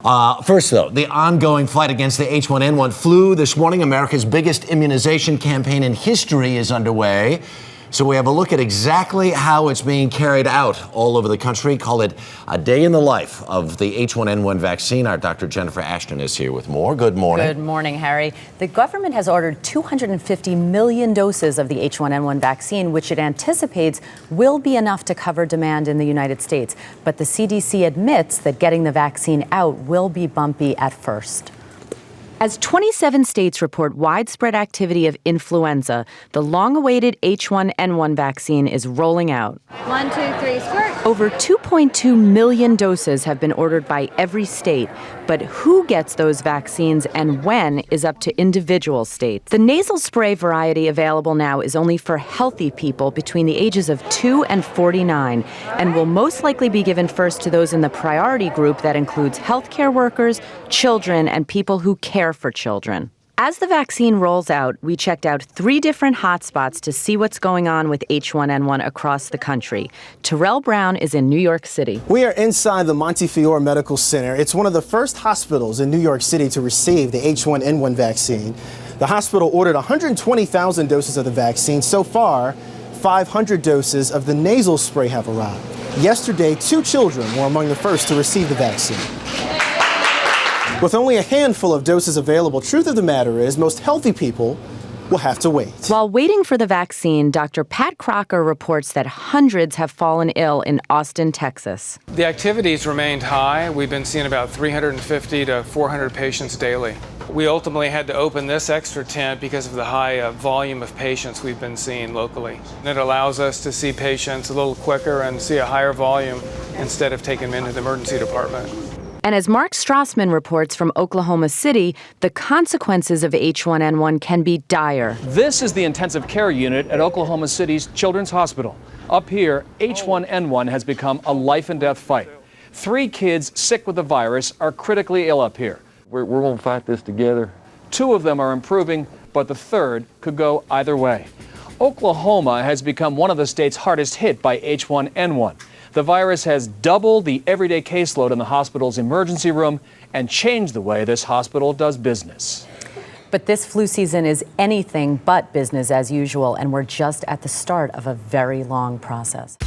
First, though, the ongoing fight against the H1N1 flu. This morning, America's biggest immunization campaign in history is underway. So we have a look at exactly how it's being carried out all over the country. Call it a day in the life of the H1N1 vaccine. Our Dr. Jennifer Ashton is here with more. Good morning. Good morning, Harry. The government has ordered 250 million doses of the H1N1 vaccine, which it anticipates will be enough to cover demand in the United States. But the CDC admits that getting the vaccine out will be bumpy at first. As 27 states report widespread activity of influenza, the long-awaited H1N1 vaccine is rolling out. 1, 2, 3, squirt. Over 2.2 million doses have been ordered by every state, but who gets those vaccines and when is up to individual states. The nasal spray variety available now is only for healthy people between the ages of 2 and 49 and will most likely be given first to those in the priority group that includes healthcare workers, children, and people who care for children. As the vaccine rolls out, we checked out 3 different hotspots to see what's going on with H1N1 across the country. Terrell Brown is in New York City. We are inside the Montefiore Medical Center. It's one of the first hospitals in New York City to receive the H1N1 vaccine. The hospital ordered 120,000 doses of the vaccine. So far, 500 doses of the nasal spray have arrived. Yesterday, 2 children were among the first to receive the vaccine. With only a handful of doses available, truth of the matter is most healthy people will have to wait. While waiting for the vaccine, Dr. Pat Crocker reports that hundreds have fallen ill in Austin, Texas. The activity's remained high. We've been seeing about 350 to 400 patients daily. We ultimately had to open this extra tent because of the high volume of patients we've been seeing locally. It allows us to see patients a little quicker and see a higher volume instead of taking them into the emergency department. And as Mark Strassman reports from Oklahoma City, the consequences of H1N1 can be dire. This is the intensive care unit at Oklahoma City's Children's Hospital. Up here, H1N1 has become a life and death fight. 3 kids sick with the virus are critically ill up here. We're going to fight this together. 2 of them are improving, but the third could go either way. Oklahoma has become one of the states hardest hit by H1N1. The virus has doubled the everyday caseload in the hospital's emergency room and changed the way this hospital does business. But this flu season is anything but business as usual, and we're just at the start of a very long process.